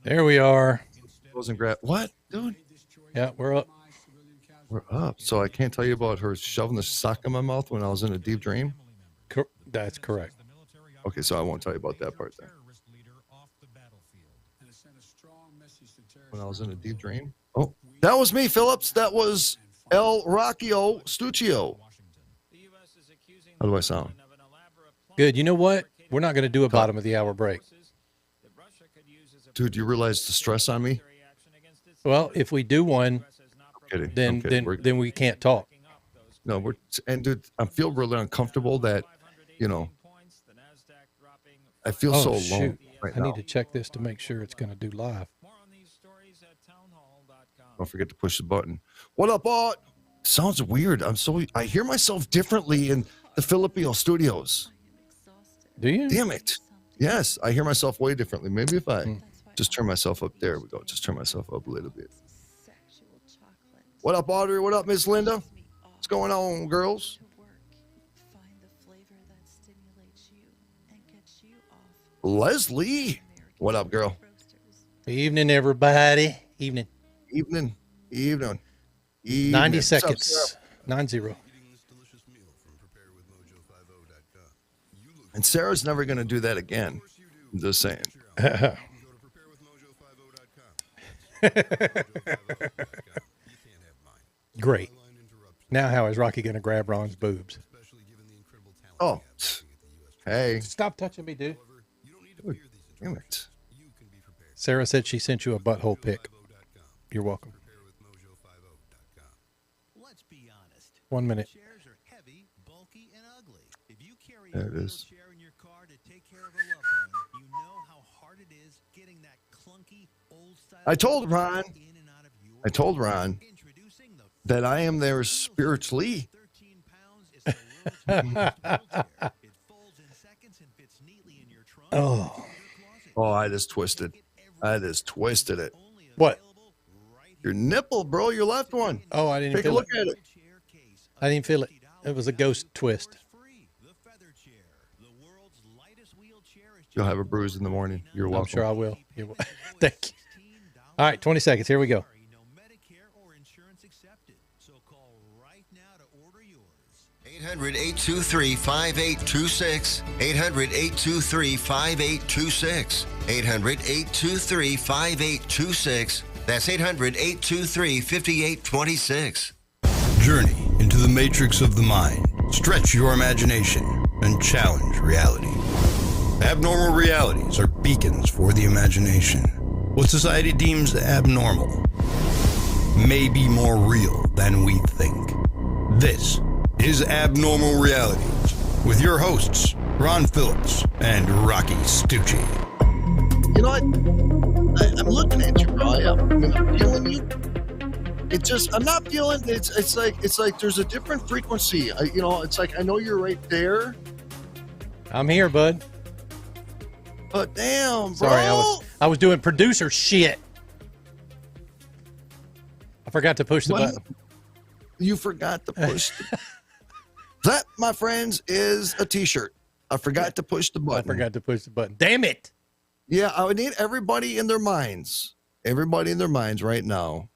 There we are. Wasn't grab what, dude? Yeah, we're up. We're up. So I can't tell you about her shoving the sock in my mouth when I was in a deep dream. That's correct. Okay, so I won't tell you about that part then. When I was in a deep dream. Oh, that was me, Phillips. That was El Rocchio Stuccio. How do I sound? Good. You know what? We're not going to do a bottom of the hour break. Dude, you realize the stress on me? Well, if we do one, then we can't talk. No, dude, I feel really uncomfortable that, I feel so alone right now. I need to check this to make sure it's going to do live. Don't forget to push the button. What up, Art? Sounds weird. I hear myself differently in the Filipino studios. Do you? Damn it. Yes, I hear myself way differently. Maybe if I just turn myself up. There we go. Just turn myself up a little bit. What up, Audrey? What up, Miss Linda? What's going on, girls? Leslie. What up, girl? Evening, everybody. Evening. 90 seconds. 90. And Sarah's never going to do that again. I'm just saying. Great. Now how is Rocky going to grab Ron's boobs? Oh. Hey. Stop touching me, dude. Damn it. Sarah said she sent you a butthole pic. You're welcome. 1 minute. There it is. I told Ron that I am there spiritually. Oh, I just twisted it. What? Your nipple, bro. Your left one. Oh, I didn't take a look at it. I didn't feel it. It was a ghost twist. You'll have a bruise in the morning. You're welcome. I'm sure I will. Thank you. All right, 20 seconds. Here we go. 800-823-5826. 800-823-5826. 800-823-5826. That's 800-823-5826. Journey into the matrix of the mind. Stretch your imagination and challenge reality. Abnormal realities are beacons for the imagination. What society deems abnormal may be more real than we think. This is Abnormal Realities with your hosts, Ron Phillips and Rocky Stucci. You know what? I'm looking at you, bro. I'm feeling you. It just, I'm not feeling, it's like there's a different frequency. It's like, I know you're right there. I'm here, bud. But damn, bro. Sorry, I was doing producer shit. I forgot to push the button. You forgot to push that, my friends, is a t-shirt. I forgot to push the button. Damn it. Yeah, I would need everybody in their minds right now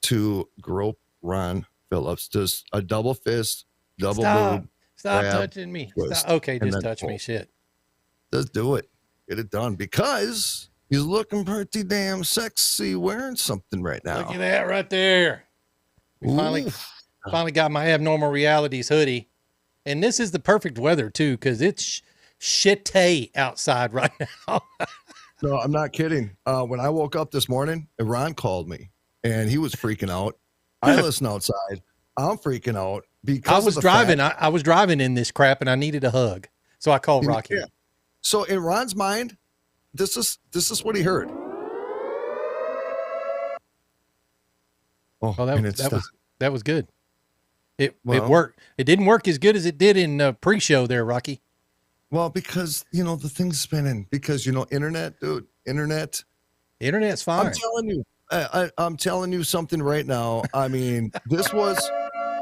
to grope Ron Phillips. Just a double fist, double boob. Stop touching me. Stop. Okay, just touch me. Shit. Just do it. Get it done, because he's looking pretty damn sexy wearing something right now. Look at that right there. We finally got my Abnormal Realities hoodie. And this is the perfect weather, too, because it's shitty outside right now. No, I'm not kidding. When I woke up this morning, Ron called me, and he was freaking out. I listen outside. I'm freaking out because I was driving in this crap, and I needed a hug. So I called Rocky. Yeah. So in Ron's mind, this is what he heard. That was good. It worked. It didn't work as good as it did in pre-show there, Rocky. Well, because the thing's spinning. Because internet, dude. Internet's fine. I'm telling you. I'm telling you something right now. I mean, this was.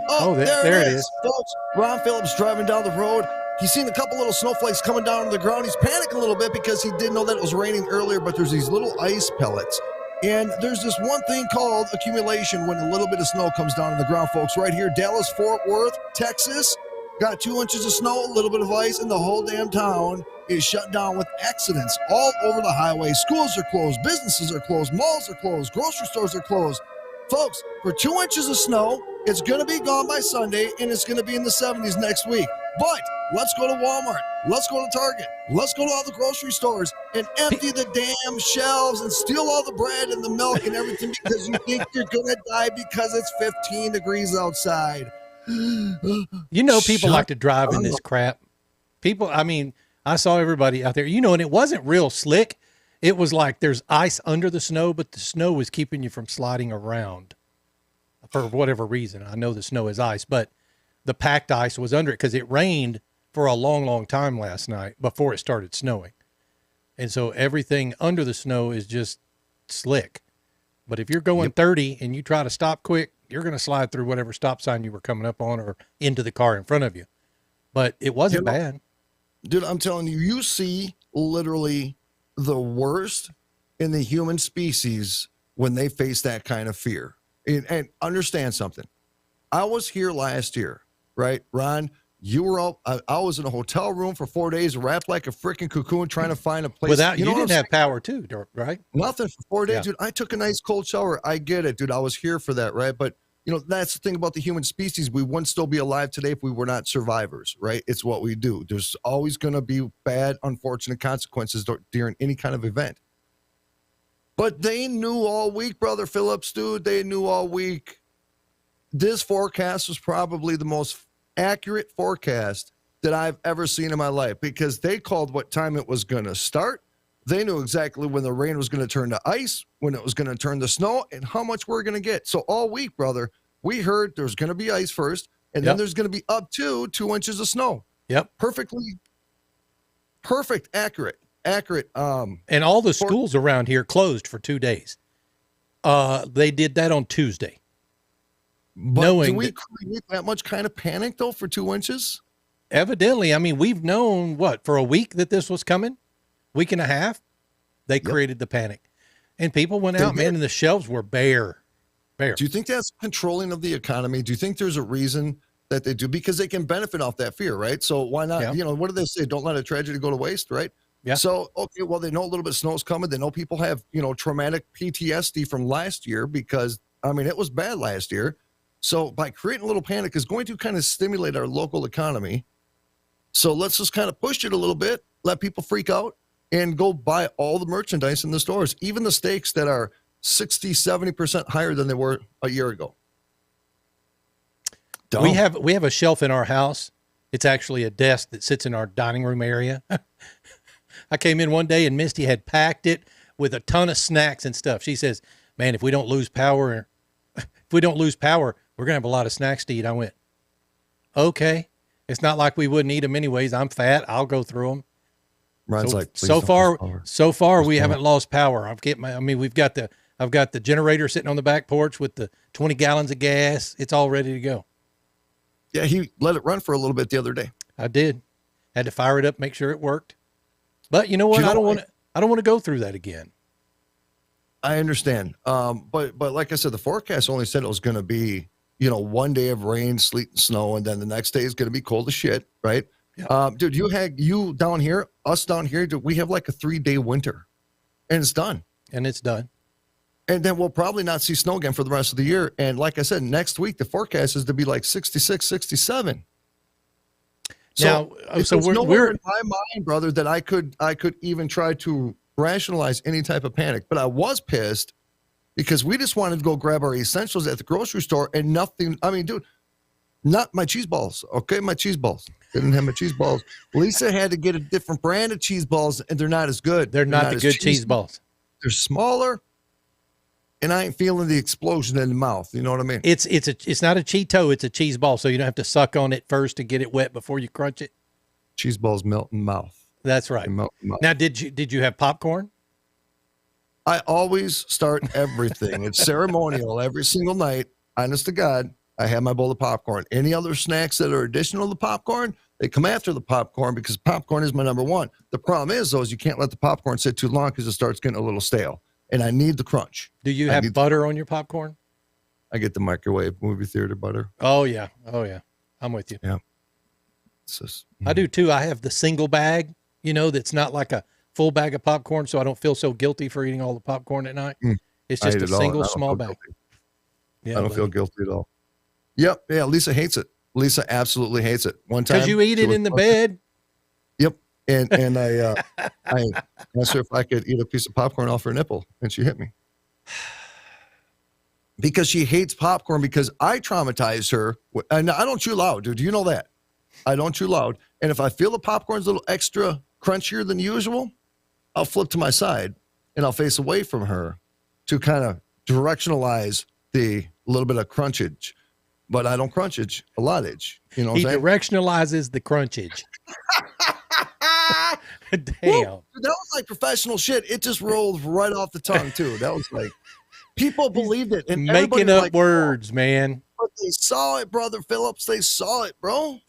There it is, folks. Ron Phillips driving down the road. He's seen a couple little snowflakes coming down on the ground. He's panicking a little bit because he didn't know that it was raining earlier, but there's these little ice pellets. And there's this one thing called accumulation when a little bit of snow comes down on the ground, folks. Right here, Dallas, Fort Worth, Texas, got 2 inches of snow, a little bit of ice, and the whole damn town is shut down with accidents all over the highway. Schools are closed, businesses are closed, malls are closed, grocery stores are closed. Folks, for 2 inches of snow, it's going to be gone by Sunday, and it's going to be in the 70s next week. But let's go to Walmart. Let's go to Target. Let's go to all the grocery stores and empty the damn shelves and steal all the bread and the milk and everything because you think you're going to die because it's 15 degrees outside. You know, people like to drive in this crap. People, I mean, I saw everybody out there, you know, and it wasn't real slick. It was like there's ice under the snow, but the snow was keeping you from sliding around for whatever reason. I know the snow is ice, but the packed ice was under it because it rained for a long, long time last night before it started snowing. And so everything under the snow is just slick. But if you're going 30 and you try to stop quick, you're going to slide through whatever stop sign you were coming up on or into the car in front of you. But it wasn't bad. Dude, I'm telling you, you see literally the worst in the human species when they face that kind of fear. And understand something. I was here last year, right? Ron, you were all, I was in a hotel room for 4 days, wrapped like a freaking cocoon, trying to find a place. Without, you didn't have power too, right? Nothing for 4 days, dude. I took a nice cold shower. I get it, dude. I was here for that, right? But, you know, that's the thing about the human species. We wouldn't still be alive today if we were not survivors, right? It's what we do. There's always going to be bad, unfortunate consequences during any kind of event. But they knew all week, Brother Phillips, dude. They knew all week. This forecast was probably the most accurate forecast that I've ever seen in my life because they called what time it was going to start. They knew exactly when the rain was going to turn to ice, when it was going to turn to snow, and how much we're going to get. So all week, brother, we heard there's going to be ice first, and then there's going to be up to 2 inches of snow. Yep. Perfect, accurate. And all the schools around here closed for 2 days. They did that on Tuesday. But knowing do we create that much kind of panic, though, for 2 inches? Evidently. I mean, we've known, for a week that this was coming? Week and a half? They created the panic. And people went out, man, and the shelves were bare. Do you think that's controlling of the economy? Do you think there's a reason that they do? Because they can benefit off that fear, right? So why not? Yeah. You know, what do they say? Don't let a tragedy go to waste, right? Yeah. So, okay, well, they know a little bit of snow is coming. They know people have, you know, traumatic PTSD from last year because, I mean, it was bad last year. So by creating a little panic is going to kind of stimulate our local economy. So let's just kind of push it a little bit, let people freak out and go buy all the merchandise in the stores, even the steaks that are 60, 70% higher than they were a year ago. Dumb. We have a shelf in our house. It's actually a desk that sits in our dining room area. I came in one day and Misty had packed it with a ton of snacks and stuff. She says, man, if we don't lose power, we're going to have a lot of snacks to eat. I went, okay. It's not like we wouldn't eat them anyways. I'm fat. I'll go through them. Ron's so far we haven't lost power. I've got the generator sitting on the back porch with the 20 gallons of gas. It's all ready to go. Yeah. He let it run for a little bit the other day. I did. Had to fire it up, make sure it worked. But you know what? I don't want to go through that again. I understand. But like I said, the forecast only said it was going to be, you know, 1 day of rain, sleet, and snow, and then the next day is going to be cold as shit, right? Yeah. Dude, you down here, us down here, dude, we have like a 3-day winter, and it's done. And then we'll probably not see snow again for the rest of the year. And like I said, next week, the forecast is to be like 66, 67. So we're in my mind, brother, that I could even try to rationalize any type of panic, but I was pissed because we just wanted to go grab our essentials at the grocery store and nothing. I mean, dude, not my cheese balls. Okay. My cheese balls. Didn't have my cheese balls. Lisa had to get a different brand of cheese balls and they're not as good. They're not the good cheese balls. They're smaller and I ain't feeling the explosion in the mouth. You know what I mean? It's not a Cheeto. It's a cheese ball. So you don't have to suck on it first to get it wet before you crunch it. Cheese balls melt in mouth. That's right. Now, did you have popcorn? I always start everything. It's ceremonial every single night. Honest to God, I have my bowl of popcorn. Any other snacks that are additional to popcorn, They come after the popcorn because popcorn is my number one. The problem is, though, is you can't let the popcorn sit too long because it starts getting a little stale. And I need the crunch. Do you have butter on your popcorn? I get the microwave movie theater butter. Oh, yeah. I'm with you. Yeah. Just, I do, too. I have the single bag, that's not like a full bag of popcorn, so I don't feel so guilty for eating all the popcorn at night. It's just a single small bag. Yeah, I don't feel guilty at all. Yep. Yeah, Lisa hates it. Lisa absolutely hates it. One time. Because you eat it in the bed. Yep. And I asked her if I could eat a piece of popcorn off her nipple, and she hit me. Because she hates popcorn because I traumatized her. And I don't chew loud, dude. You know that. I don't chew loud. And if I feel the popcorn's a little extra crunchier than usual, I'll flip to my side and I'll face away from her to kind of directionalize the little bit of crunchage. But I don't crunchage a lottage. You know what I'm saying? He directionalizes the crunchage. Damn. Well, that was like professional shit. It just rolled right off the tongue, too. That was like, people believed it. And making up words, man. But they saw it, Brother Phillips. They saw it, bro.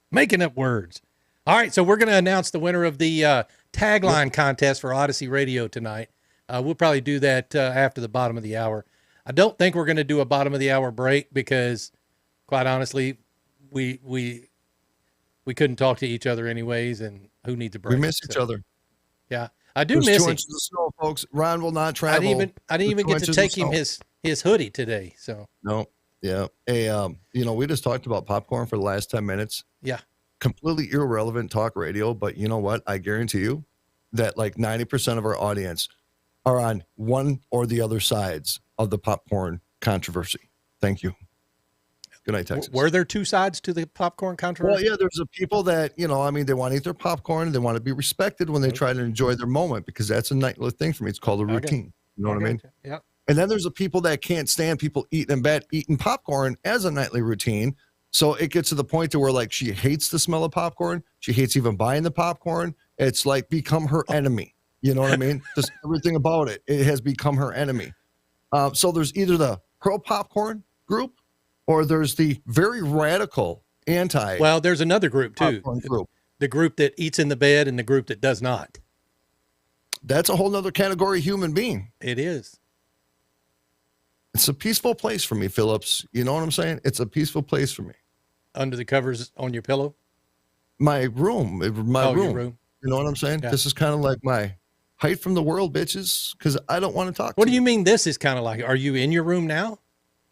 Making up words. All right, so we're going to announce the winner of the tagline contest for Odyssey Radio tonight. We'll probably do that after the bottom of the hour. I don't think we're going to do a bottom of the hour break because, quite honestly, we couldn't talk to each other anyways, and who needs a break? We miss each other. Yeah, I do There's miss 2 him. inches of snow, folks. Ron will not travel. I didn't even get to take him his hoodie today. So no, yeah. Hey, we just talked about popcorn for the last 10 minutes. Yeah, completely irrelevant talk radio, but you know what? I guarantee you that like 90% of our audience are on one or the other sides of the popcorn controversy. Thank you. Good night, Texas. Were there two sides to the popcorn controversy? Well, yeah, there's a people that, they want to eat their popcorn. They want to be respected when they try to enjoy their moment because that's a nightly thing for me. It's called a routine. You know what I mean? Yeah. And then there's the people that can't stand people eating in bed, eating popcorn as a nightly routine. So it gets to the point to where like she hates the smell of popcorn. She hates even buying the popcorn. It's like become her enemy. You know what I mean? Just everything about it. It has become her enemy. So there's either the pro popcorn group or there's the very radical anti. Well, there's another group too. Group. The group that eats in the bed and the group that does not. That's a whole nother category of human being. It is. It's a peaceful place for me, Phillips. You know what I'm saying? It's a peaceful place for me. Under the covers on your pillow? My room. Your room. You know what I'm saying? Yeah. This is kind of like my hide from the world, bitches, because I don't want to talk to you. What do you mean this is kind of like? Are you in your room now?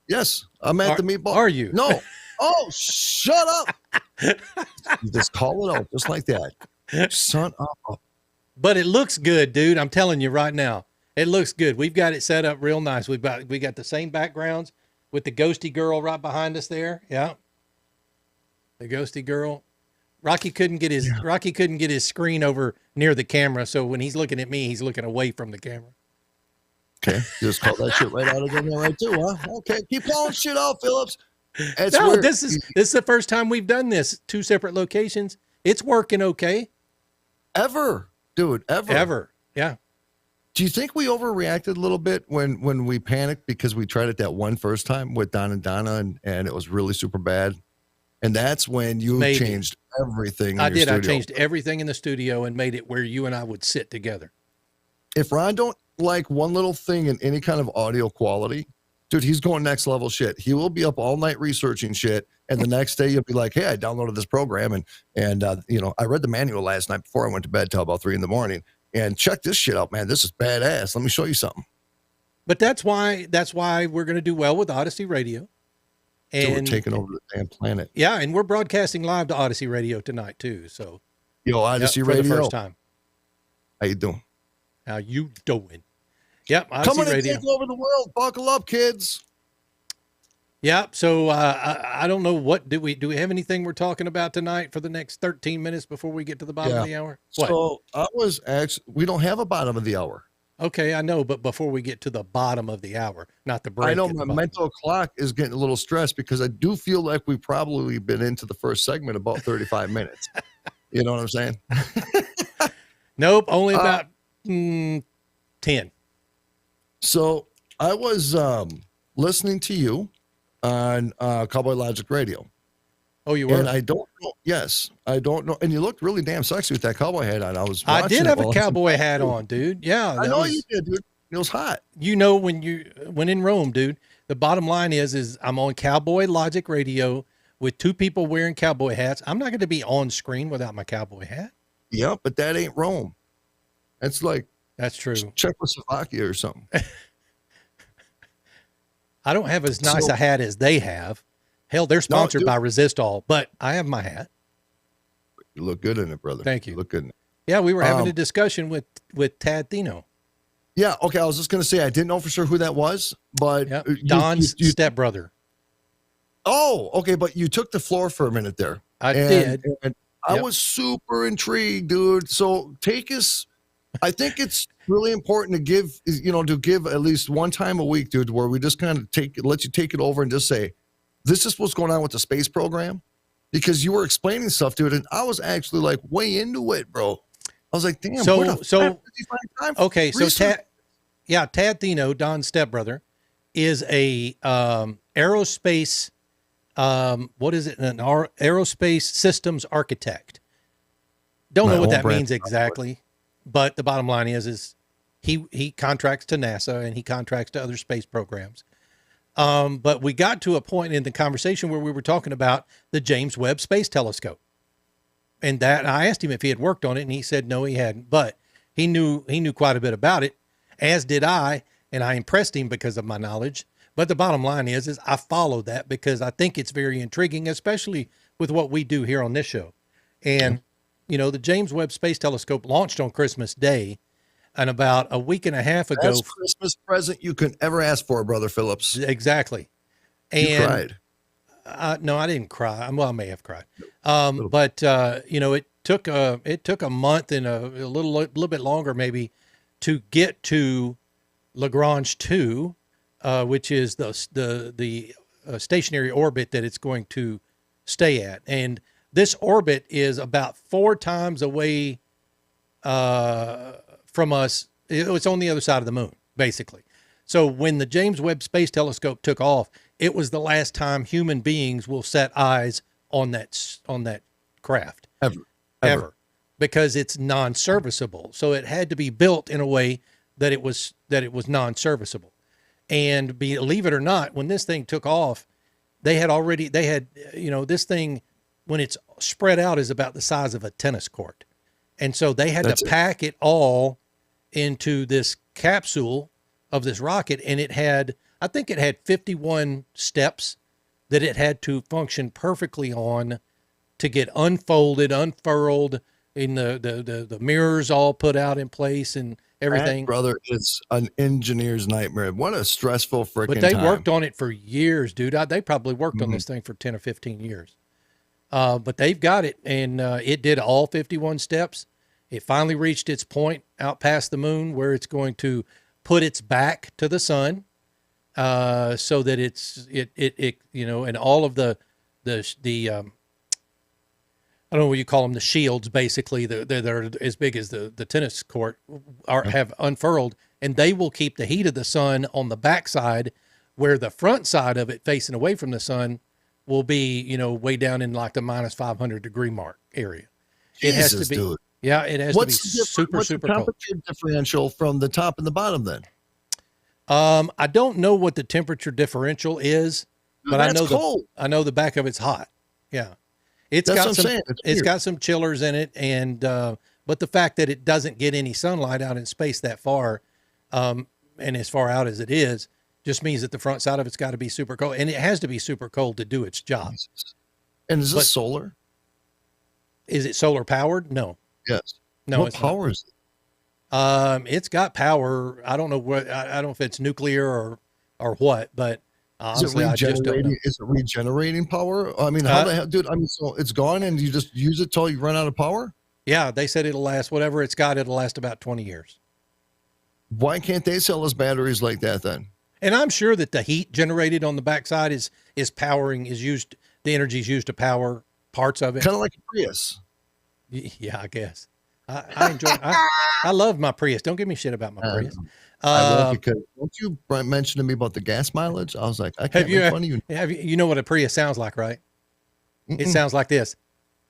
Yes. I'm at the meatball. Are you? No. Oh, shut up. You just call it out just like that. Son up. But it looks good, dude. I'm telling you right now. It looks good. We've got it set up real nice. We got the same backgrounds with the ghosty girl right behind us there. Yeah. The ghosty girl. Rocky couldn't get his screen over near the camera, so when he's looking at me, he's looking away from the camera. Okay. You just call that shit right out again there right too, huh? Okay. Keep calling shit out, Phillips. This is the first time we've done this. 2 separate locations. It's working okay. Ever. Dude, ever. Yeah. Do you think we overreacted a little bit when we panicked because we tried it that one first time with Don and Donna and it was really super bad? And that's when you changed everything. I did. I changed everything in the studio and made it where you and I would sit together. If Ron don't like one little thing in any kind of audio quality, dude, he's going next level shit. He will be up all night researching shit. And the next day you'll be like, hey, I downloaded this program and I read the manual last night before I went to bed till about 3 a.m. and check this shit out, man. This is badass. Let me show you something. But that's why we're going to do well with Odyssey Radio. And so we're taking over the damn planet. Yeah. And we're broadcasting live to Odyssey Radio tonight too. So Odyssey Radio. For the first time. How you doing? How you doing? Yep. Odyssey Coming Radio. to take over the world. Buckle up, kids. Yeah. So I don't know do we have anything we're talking about tonight for the next 13 minutes before we get to the bottom of the hour? What? So we don't have a bottom of the hour. Okay, I know, but before we get to the bottom of the hour, not the break. I know my mental clock is getting a little stressed because I do feel like we've probably been into the first segment about 35 minutes. You know what I'm saying? Nope, only about 10. So I was listening to you on Cowboy Logic Radio, Oh, you were? And I don't know. Yes, I don't know. And you looked really damn sexy with that cowboy hat on. I did have a cowboy hat on, dude. Yeah. I know you did, dude. It was hot. You know, when in Rome, dude, the bottom line is I'm on Cowboy Logic Radio with two people wearing cowboy hats. I'm not going to be on screen without my cowboy hat. Yeah, but that ain't Rome. That's like that's true. Czechoslovakia or something. I don't have as nice a hat as they have. Hell, they're sponsored by Resist All, but I have my hat. You look good in it, brother. Thank you. Look good in it. Yeah, we were having a discussion with Tad Thino. Yeah, okay. I was just going to say I didn't know for sure who that was, but Don's stepbrother. Oh, okay. But you took the floor for a minute there. I did. And I was super intrigued, dude. So take us. I think it's really important to give at least one time a week, dude, where we just kind of let you take it over and just say, this is what's going on with the space program, because you were explaining stuff, dude, and I was actually like way into it, bro. I was like, damn. So Tad Thino, Don's stepbrother, is a aerospace. What is it? An aerospace systems architect. Don't know what that means exactly, but the bottom line is he contracts to NASA and he contracts to other space programs. But we got to a point in the conversation where we were talking about the James Webb Space Telescope. And that I asked him if he had worked on it, and he said no, he hadn't. But he knew quite a bit about it, as did I, and I impressed him because of my knowledge. But the bottom line is I follow that because I think it's very intriguing, especially with what we do here on this show. And the James Webb Space Telescope launched on Christmas Day, and about a week and a half ago. Best Christmas present you could ever ask for, Brother Phillips. Exactly. And you cried. No, I didn't cry. Well, I may have cried. But it took a month and a little bit longer maybe to get to Lagrange 2, which is the stationary orbit that it's going to stay at. And this orbit is about 4 times away from us. It's on the other side of the moon, basically. So when the James Webb Space Telescope took off, it was the last time human beings will set eyes on that craft ever, because it's non-serviceable. So it had to be built in a way that it was non-serviceable. And believe it or not, when this thing took off, they had this thing, when it's spread out, is about the size of a tennis court. And so they had to pack it all into this capsule of this rocket. And I think it had 51 steps that it had to function perfectly on to get unfolded, unfurled, and the mirrors all put out in place and everything. That, brother, it's an engineer's nightmare. What a stressful freaking But they worked on it for years, dude. They probably worked on this thing for 10 or 15 years. But they've got it, and it did all 51 steps. It finally reached its point out past the moon where it's going to put its back to the sun, so that it and all of the I don't know what you call them, the shields, basically, that are as big as the tennis court, have unfurled, and they will keep the heat of the sun on the backside, where the front side of it facing away from the sun will be, way down in like the minus 500 degree mark area. It has to be, dude. Yeah, it has to be super cold. What's the temperature differential from the top and the bottom then? I don't know what the temperature differential is, but I know the back of it's hot. Yeah. It's got some chillers in it, and but the fact that it doesn't get any sunlight out in space that far, and as far out as it is, just means that the front side of it's got to be super cold, and it has to be super cold to do its job. And is this solar? Is it solar powered? No. Yes. No. What power is it? It's got power. I don't know what. I don't know if it's nuclear or what, but. Honestly, I just don't know. Is it regenerating power? I mean, how the hell, dude? I mean, so it's gone and you just use it till you run out of power? Yeah, they said it'll last, whatever it's got, it'll last about 20 years. Why can't they sell us batteries like that then? And I'm sure that the heat generated on the backside the energy is used to power parts of it. Kind of like a Prius. Yeah, I guess. I enjoy. I love my Prius. Don't give me shit about my Prius. I will, because don't you mention to me about the gas mileage? I was like, I can't make fun of you. You know what a Prius sounds like, right? It sounds like this.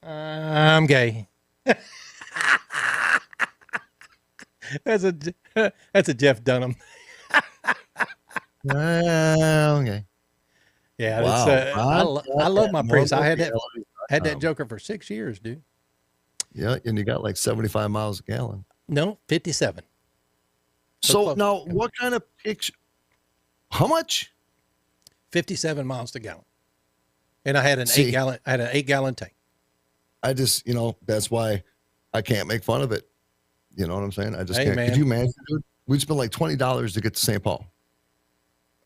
I'm gay. That's a Jeff Dunham. Okay. Yeah, Wow. I love my Prius. I had Calories. that Joker for 6 years, dude. Yeah, and you got like 75 miles a gallon. No, 57. So close. now, what kind of picture? How much? 57 miles to gallon. And I had an See. 8-gallon tank. I just, that's why I can't make fun of it. You know what I'm saying? I just Hey, can't. man. Could you imagine, dude? We'd spend like $20 to get to St. Paul.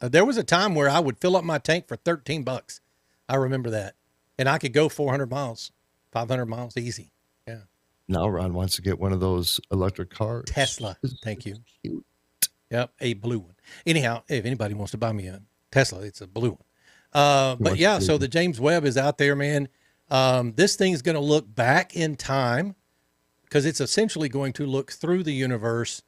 There was a time where I would fill up my tank for $13. I remember that. And I could go 400 miles, 500 miles easy. Yeah. Now Ron wants to get one of those electric cars. Tesla. Thank you. Cute. Yep. A blue one. Anyhow, if anybody wants to buy me a Tesla, it's a blue one. But wants yeah, to so do- the James Webb is out there, man. This thing's going to look back in time because it's essentially going to look through the universe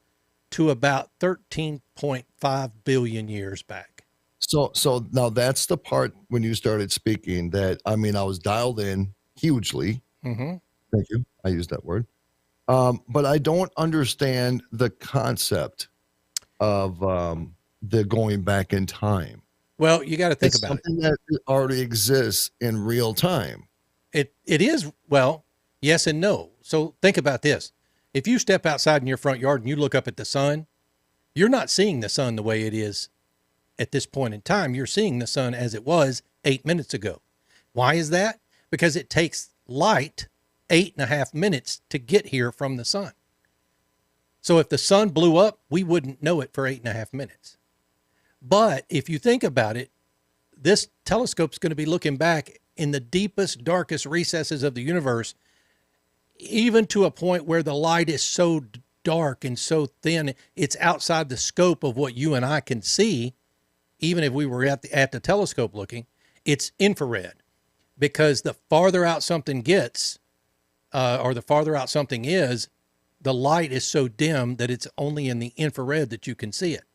to about 13.5 billion years back. So now that's the part when you started speaking that, I was dialed in hugely. Mm-hmm. Thank you. I used that word. But I don't understand the concept of the going back in time. Well, you got to think It's about it. something that already exists in real time. It is, well, yes and no. So think about this. If you step outside in your front yard and you look up at the sun, you're not seeing the sun the way it is at this point in time. You're seeing the sun as it was 8 minutes ago. Why is that? Because it takes light 8.5 minutes to get here from the sun. So if the sun blew up, we wouldn't know it for 8.5 minutes. But if you think about it, this telescope's going to be looking back in the deepest, darkest recesses of the universe, even to a point where the light is so dark and so thin, it's outside the scope of what you and I can see. Even if we were at the telescope looking, it's infrared, because the farther out something gets, or the farther out something is, the light is so dim that it's only in the infrared that you can see it.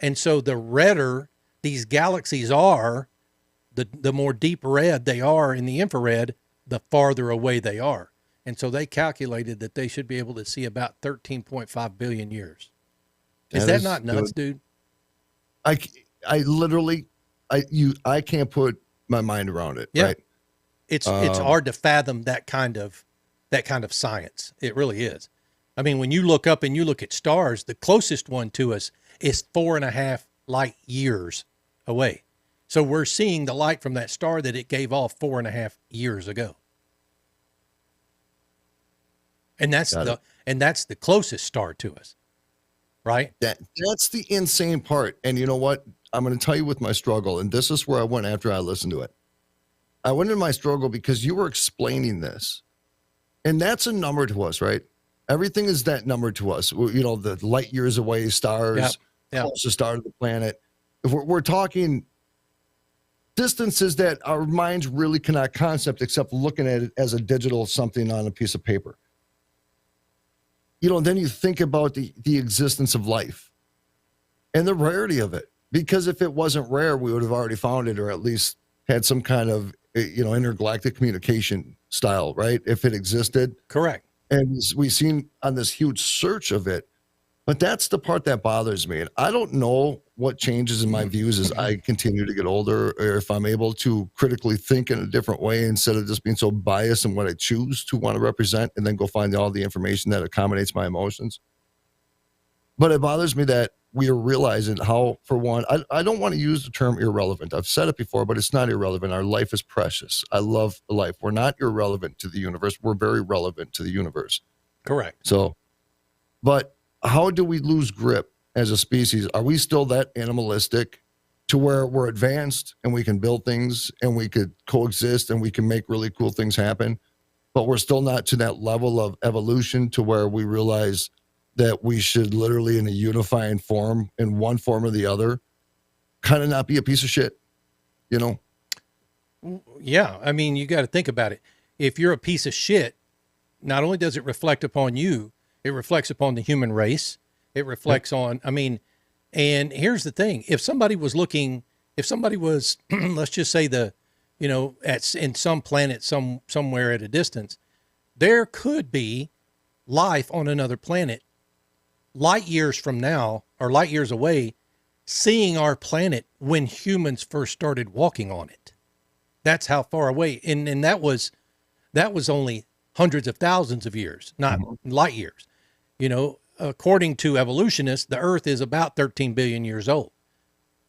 And so the redder these galaxies are, the more deep red they are in the infrared, the farther away they are. And so they calculated that they should be able to see about 13.5 billion years. Is that not nuts, dude? I literally, I can't put my mind around it. Yeah. Right. It's hard to fathom that kind of science. It really is. I mean, when you look up and you look at stars, the closest one to us is 4.5 light years away. So we're seeing the light from that star that it gave off 4.5 years ago. And that's the closest star to us, right? That's the insane part. And you know what? I'm going to tell you with my struggle, and this is where I went after I listened to it. I went in my struggle because you were explaining this, and that's a number to us, right? Everything is that number to us. The light years away, stars, closest star to the planet. If we're talking distances that our minds really cannot concept except looking at it as a digital something on a piece of paper. Then you think about the existence of life and the rarity of it. Because if it wasn't rare, we would have already found it, or at least had some kind of, intergalactic communication style, right? If it existed. Correct. And we've seen on this huge search of it. But that's the part that bothers me. And I don't know what changes in my views as I continue to get older, or if I'm able to critically think in a different way instead of just being so biased in what I choose to want to represent and then go find all the information that accommodates my emotions. But it bothers me that we are realizing how, for one, I don't want to use the term irrelevant. I've said it before, but it's not irrelevant. Our life is precious. I love life. We're not irrelevant to the universe. We're very relevant to the universe. Correct. So, but how do we lose grip as a species? Are we still that animalistic to where we're advanced and we can build things and we could coexist and we can make really cool things happen, but we're still not to that level of evolution to where we realize that we should literally, in a unifying form, in one form or the other, kind of not be a piece of shit, Yeah. I mean, you got to think about it. If you're a piece of shit, not only does it reflect upon you, it reflects upon the human race. It reflects on, and here's the thing. If somebody was, let's just say the in some planet, somewhere at a distance, there could be life on another planet light years from now, or light years away, seeing our planet when humans first started walking on it. That's how far away. And that was only hundreds of thousands of years, not light years. According to evolutionists, the Earth is about 13 billion years old.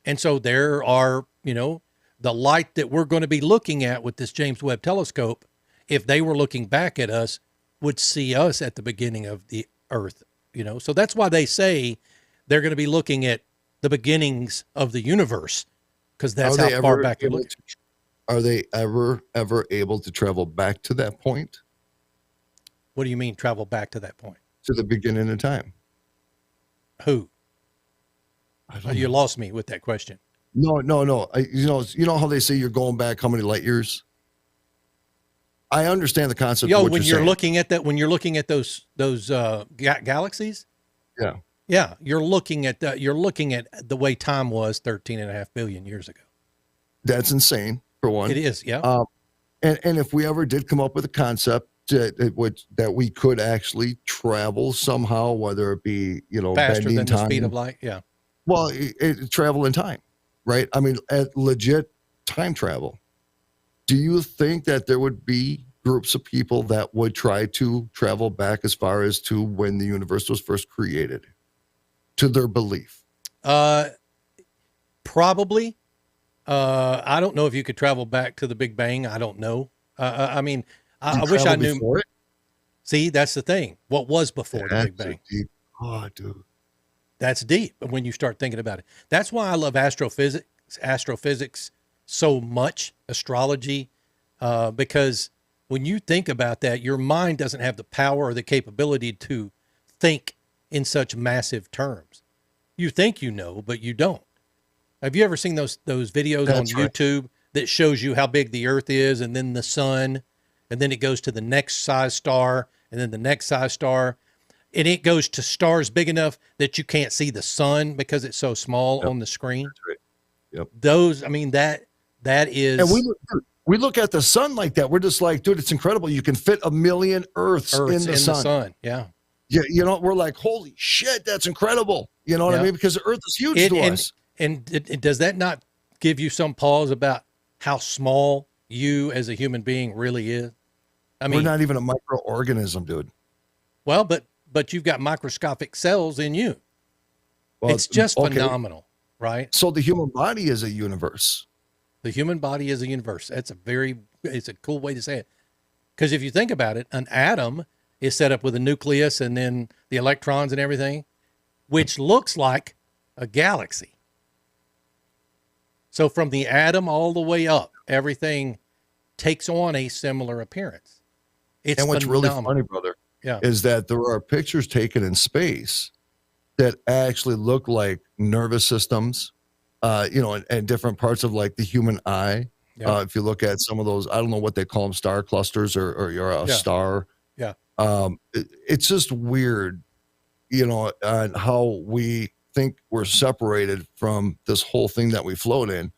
And so there are, the light that we're going to be looking at with this James Webb telescope, if they were looking back at us, would see us at the beginning of the Earth, So that's why they say they're going to be looking at the beginnings of the universe, because that's how far back you look. Are they ever able to travel back to that point? What do you mean travel back to that point? To the beginning of time. Who? I don't You know. lost me with that question. No. You know how they say you're going back how many light years? I understand the concept. of what When you're saying. looking at that, when you're looking at those galaxies, Yeah. you're looking at the way time was 13.5 billion years ago. That's insane, for one. It is, yeah. And if we ever did come up with a concept that we could actually travel somehow, whether it be, Faster bending than time, the speed of light, yeah. well, travel in time, right? I mean, at legit time travel. Do you think that there would be groups of people that would try to travel back as far as to when the universe was first created, to their belief? Probably. I don't know if you could travel back to the Big Bang. I don't know. I mean, I wish I knew. Before it? See, that's the thing. What was before the Big That's Bang? deep. Oh, dude. That's deep when you start thinking about it. That's why I love astrophysics so much, astrology, because when you think about that, your mind doesn't have the power or the capability to think in such massive terms. You think you know, but you don't. Have you ever seen those videos That's on right. YouTube that shows you how big the Earth is, and then the sun, and then it goes to the next size star, and then the next size star, and it goes to stars big enough that you can't see the sun because it's so small on the screen? That's right. Yep. Those, I mean, that is. And we look at the sun like that. We're just like, dude, it's incredible. You can fit 1 million Earths in the sun. Yeah. Yeah, we're like, holy shit, that's incredible. You know what I mean? Because the Earth is huge to us. And does that not give you some pause about how small you as a human being really is? I mean, we're not even a microorganism, dude. well, but you've got microscopic cells in you. Well, It's just okay. phenomenal, right? So the human body is a universe. The human body is a universe. That's it's a cool way to say it. Because if you think about it, an atom is set up with a nucleus and then the electrons and everything, which looks like a galaxy. So from the atom all the way up, everything takes on a similar appearance. It's And what's phenomenal. really funny, brother, Yeah. is that there are pictures taken in space that actually look like nervous systems, and different parts of like the human eye. Yeah. If you look at some of those, I don't know what they call them, star clusters or you're a Yeah. star. Yeah. It's just weird, on how we think we're separated from this whole thing that we float in,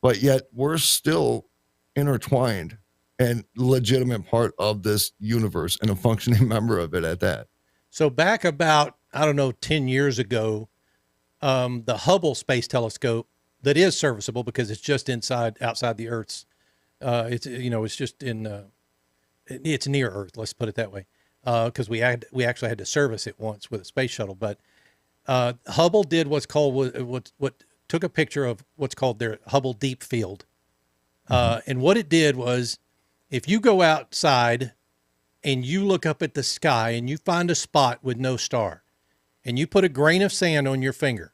but yet we're still intertwined and legitimate part of this universe and a functioning member of it at that. So back about, 10 years ago, the Hubble Space Telescope that is serviceable because it's just outside the Earth's, it's just it's near Earth. Let's put it that way. Because we actually had to service it once with a space shuttle, but Hubble did what's called what took a picture of what's called their Hubble Deep Field, and what it did was, if you go outside and you look up at the sky and you find a spot with no star, and you put a grain of sand on your finger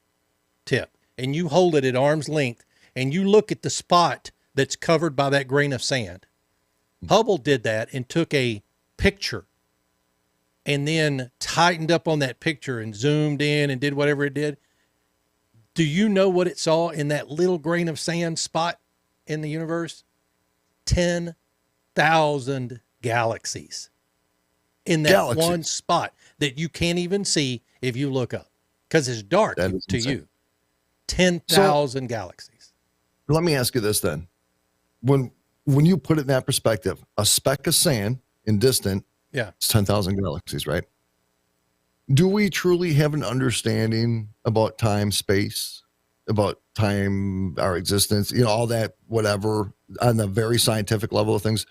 tip and you hold it at arm's length and you look at the spot that's covered by that grain of sand. Hubble did that and took a picture and then tightened up on that picture and zoomed in and did whatever it did. Do you know what it saw in that little grain of sand spot in the universe? 10,000 galaxies in that one spot that you can't even see if you look up because it's dark to insane. you. 10,000 galaxies. Let me ask you this then. When when you put it in that perspective, a speck of sand in distant, Yeah. it's 10,000 galaxies, right? Do we truly have an understanding about time, space, about time, our existence, all that, whatever, on the very scientific level of things?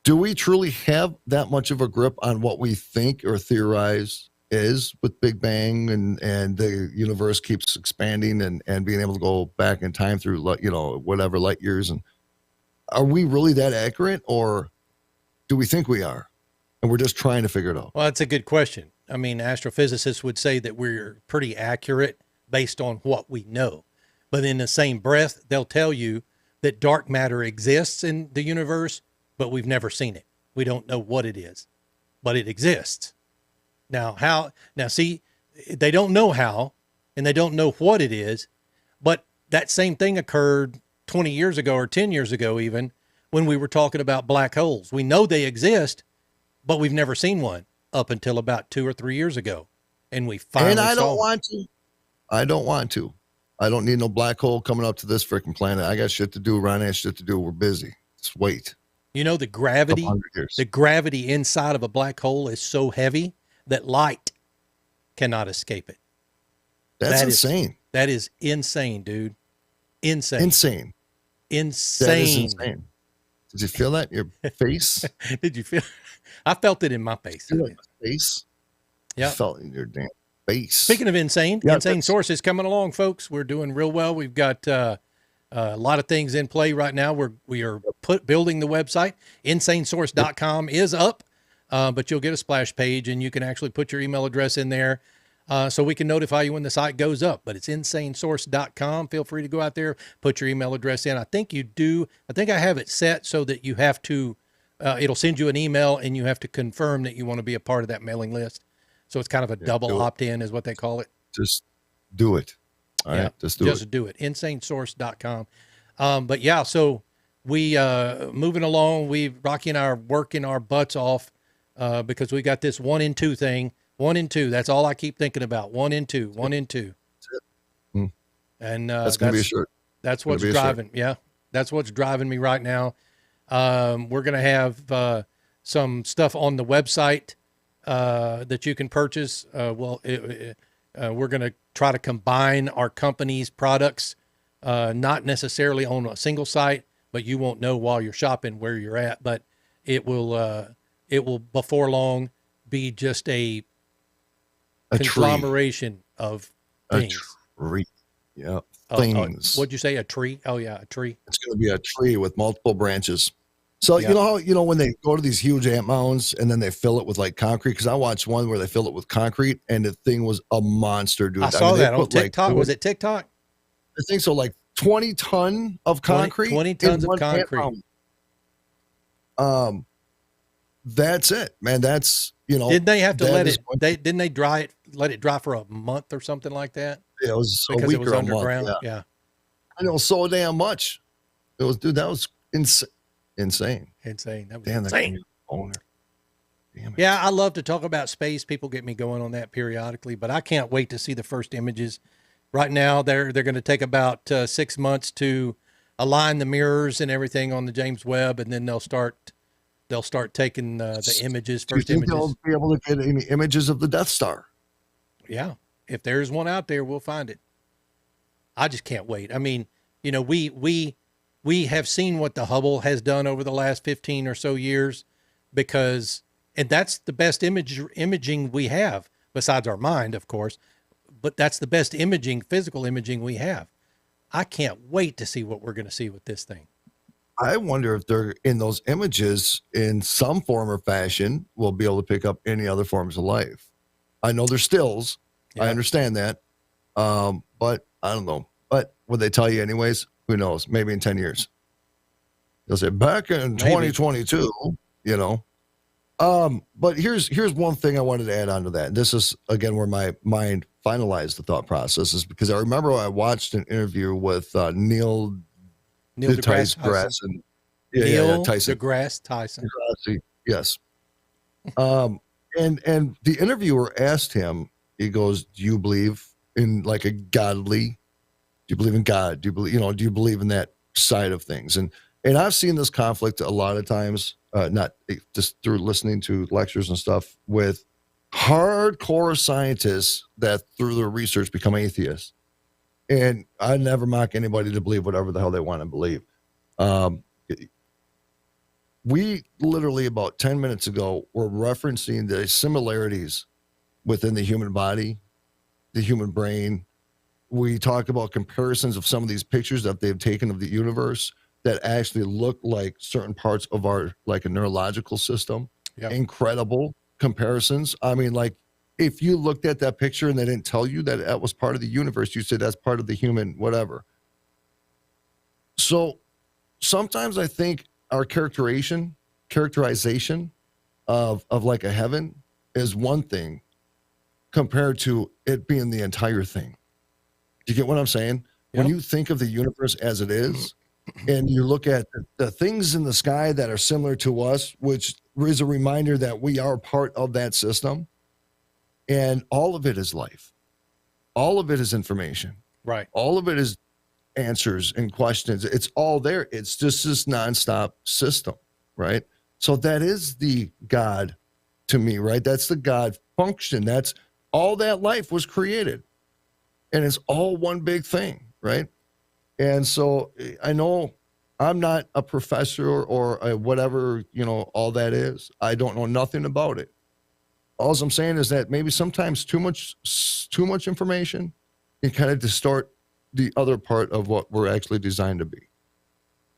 Do we truly have that much of a grip on what we think or theorize is with Big Bang and the universe keeps expanding and being able to go back in time through, whatever light years? And are we really that accurate, or do we think we are? And we're just trying to figure it out. Well, that's a good question. I mean, astrophysicists would say that we're pretty accurate based on what we know. But in the same breath, they'll tell you that dark matter exists in the universe, but we've never seen it. We don't know what it is, but it exists. Now, see, they don't know how, and they don't know what it is, but that same thing occurred 20 years ago or 10 years ago, even when we were talking about black holes. We know they exist, but we've never seen one up until about 2 or 3 years ago. And we finally I don't want to. I don't want to. I don't need no black hole coming up to this freaking planet. I got shit to do. Ron has shit to do. We're busy. Just wait. the gravity inside of a black hole is so heavy that light cannot escape it. That's insane. That is insane, dude. Insane. Insane. Insane. That is insane. Did you feel that in your face? Did you feel? I felt it in my face. Feel it in my face? Yeah. I felt it in your damn face. Speaking of insane, Yeah, insane sources coming along, folks. We're doing real well. We've got a lot of things in play right now. We are building the website. InsaneSource.com is up, but you'll get a splash page, and you can actually put your email address in there. So we can notify you when the site goes up, but it's InsaneSource.com. Feel free to go out there, put your email address in. I think you do. I think I have it set so that you have to, it'll send you an email and you have to confirm that you want to be a part of that mailing list. So it's kind of a double opt-in is what they call it. Just do it. All right. Just do it. InsaneSource.com. But yeah, so we, moving along, Rocky and I are working our butts off, because we got this 1 and 2 thing. 1 and 2. That's all I keep thinking about. 1 and 2. 1 and 2. And that's going to be a shirt. That's what's driving. Yeah, that's what's driving me right now. We're going to have some stuff on the website that you can purchase. We're going to try to combine our company's products, not necessarily on a single site, but you won't know while you're shopping where you're at. But it will before long be just a conglomeration of things. A tree. Yeah. Things. What'd you say? A tree? Oh yeah, a tree. It's going to be a tree with multiple branches. So you know how, when they go to these huge ant mounds and then they fill it with like concrete, because I watched one where they filled it with concrete and the thing was a monster, dude. I saw that on TikTok. Was it TikTok? I think so. Like 20 ton of concrete. 20 tons of concrete. That's it, man. That's, Didn't they have to didn't they let it dry for a month or something like that? Yeah, it was because a week it was or underground. A month. Yeah. I know, so damn much. It was, dude, that was insane. Insane. That was damn, insane. Owner. Damn it. Yeah, I love to talk about space. People get me going on that periodically, but I can't wait to see the first images. Right now, they're going to take about 6 months to align the mirrors and everything on the James Webb, and then they'll start taking the images. Do you think they'll be able to get any images of the Death Star? Yeah, if there's one out there, we'll find it. I just can't wait. I mean, we have seen what the Hubble has done over the last 15 or so years, and that's the best imaging we have, besides our mind, of course, but that's the best physical imaging we have. I can't wait to see what we're going to see with this thing. I wonder if they're in those images in some form or fashion, we'll be able to pick up any other forms of life. I know they're stills. Yeah. I understand that. But I don't know. But would they tell you anyways? Who knows? Maybe in 10 years. They'll say back in 2022, But here's one thing I wanted to add on to that. This is, again, where my mind finalized the thought process, is because I remember I watched an interview with Neil deGrasse Tyson. Neil Tyson. deGrasse Tyson. Yes. And the interviewer asked him, he goes, do you believe in do you believe in God? Do you believe in that side of things? And And I've seen this conflict a lot of times, not just through listening to lectures and stuff, with hardcore scientists that through their research become atheists. And I never mock anybody to believe whatever the hell they want to believe. We literally about 10 minutes ago were referencing the similarities within the human body, the human brain. We talk about comparisons of some of these pictures that they've taken of the universe that actually look like certain parts of our, like a neurological system. Yep. Incredible comparisons. I mean, like, if you looked at that picture and they didn't tell you that that was part of the universe, you said that's part of the human, whatever. So sometimes I think our characterization of like a heaven is one thing compared to it being the entire thing. Do you get what I'm saying? Yep. When you think of the universe as it is, and you look at the things in the sky that are similar to us, which is a reminder that we are part of that system, and all of it is life. All of it is information. Right. All of it is answers and questions. It's all there. It's just this nonstop system, right? So that is the God to me, right? That's the God function. That's all that life was created. And it's all one big thing, right? And so I know I'm not a professor or a whatever, you know, all that is. I don't know nothing about it. All I'm saying is that maybe sometimes too much information can kind of distort the other part of what we're actually designed to be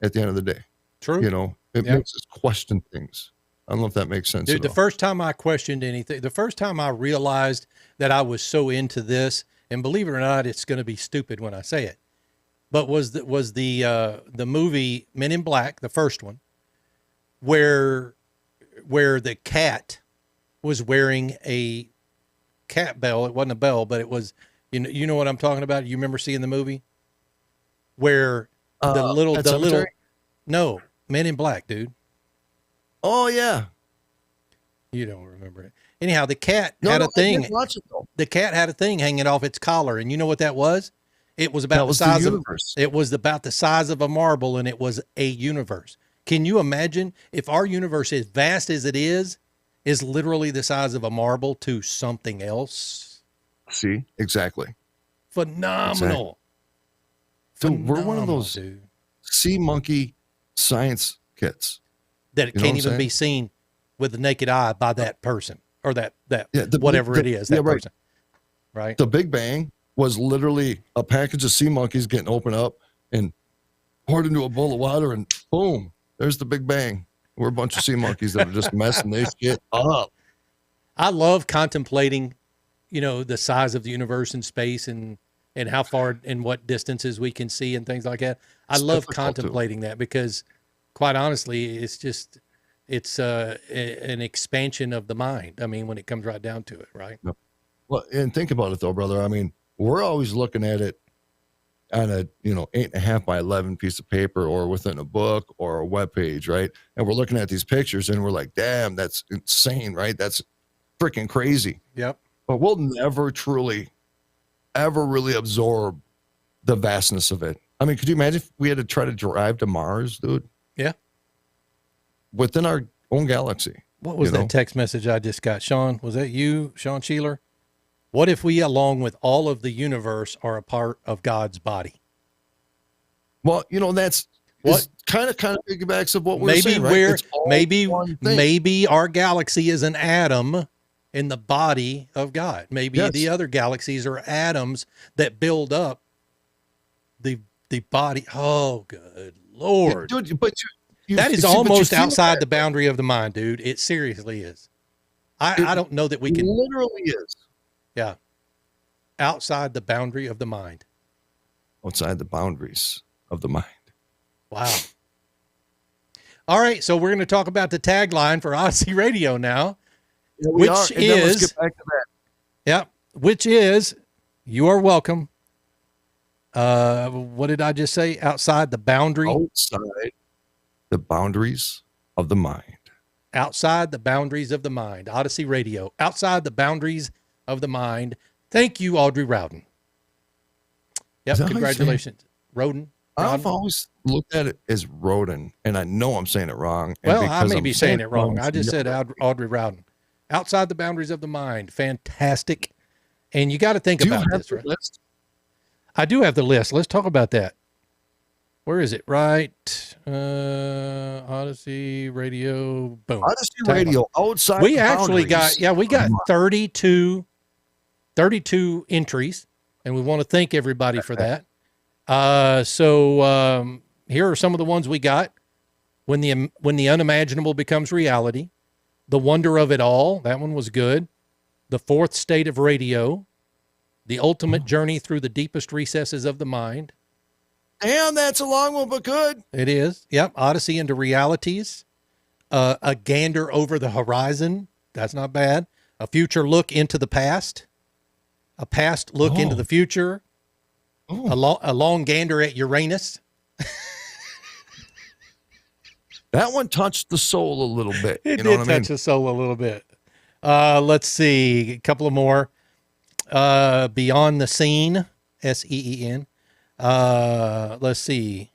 at the end of the day. True. You know, it makes us question things. I don't know if that makes sense. Dude, the first time I questioned anything, the first time I realized that I was so into this, and believe it or not, it's going to be stupid when I say it, but was the movie Men in Black, the first one, where the cat was wearing a cat bell. It wasn't a bell, but it was, you know what I'm talking about? You remember seeing the movie where no, Men in Black, dude. Oh yeah. You don't remember it. Anyhow, the cat had a thing. The cat had a thing hanging off its collar, and you know what that was? It was about the size of it was about the size of a marble, and it was a universe. Can you imagine if our universe, as vast as it is literally the size of a marble to something else? See, exactly. Phenomenal. Exactly. Dude, we're one of those sea monkey science kits that it can't even be seen with the naked eye by that person or whatever it is, that person. Right. The Big Bang was literally a package of sea monkeys getting opened up and poured into a bowl of water, and boom, there's the Big Bang. We're a bunch of sea monkeys that are just messing this shit up. I love contemplating, the size of the universe and space and how far and what distances we can see and things like that. I love contemplating that because, quite honestly, it's an expansion of the mind. I mean, when it comes right down to it, right? Well, and think about it though, brother. I mean, we're always looking at it on a 8.5 by 11 piece of paper or within a book or a web page, right? And we're looking at these pictures and we're like, damn, that's insane, right? That's freaking crazy. Yep. But we'll never truly ever really absorb the vastness of it. I mean, could you imagine if we had to try to drive to Mars, dude? Yeah. Within our own galaxy. What was that text message I just got? Sean, was that you, Sean Sheeler? What if we, along with all of the universe, are a part of God's body? Well, that's what kind of piggybacks of what we're maybe saying, right? Maybe our galaxy is an atom in the body of God. Maybe the other galaxies are atoms that build up the body. Oh, good Lord. Yeah, dude, but that is almost outside the boundary of the mind, dude. It seriously is. I don't know that we can. It literally is. Yeah. Outside the boundary of the mind. Outside the boundaries of the mind. Wow. All right. So we're going to talk about the tagline for Odysy Radio now, let's get back to that. Yeah. Which is, you are welcome. What did I just say? Outside the boundary. Outside the boundaries of the mind. Outside the boundaries of the mind. Odysy Radio. Outside the boundaries of the mind. Thank you, Audrey Rowden. Yep, congratulations. Rowden. I've always looked at it as Rodin, and I know I'm saying it wrong. Well, I may be saying it wrong. I just said Audrey Rowden. Outside the Boundaries of the Mind. Fantastic. And you got to think about this, right? List? I do have the list. Let's talk about that. Where is it? Right. Odyssey Radio. Boom. Odyssey Radio. Outside we the actually boundaries. we got 32 entries, and we want to thank everybody for that. So here are some of the ones we got. When the unimaginable becomes reality. The Wonder of It All. That one was good. The Fourth State of Radio. The Ultimate Journey Through the Deepest Recesses of the Mind. Damn, that's a long one, but good. It is. Yep. Odyssey into Realities. A Gander Over the Horizon. That's not bad. A Future Look into the Past. A Past Look into the Future. A long gander at Uranus. That one touched the soul a little bit. It you know did what I mean? touch the soul a little bit. Let's see. A couple of more. Beyond the Scene. SEEN. Let's see.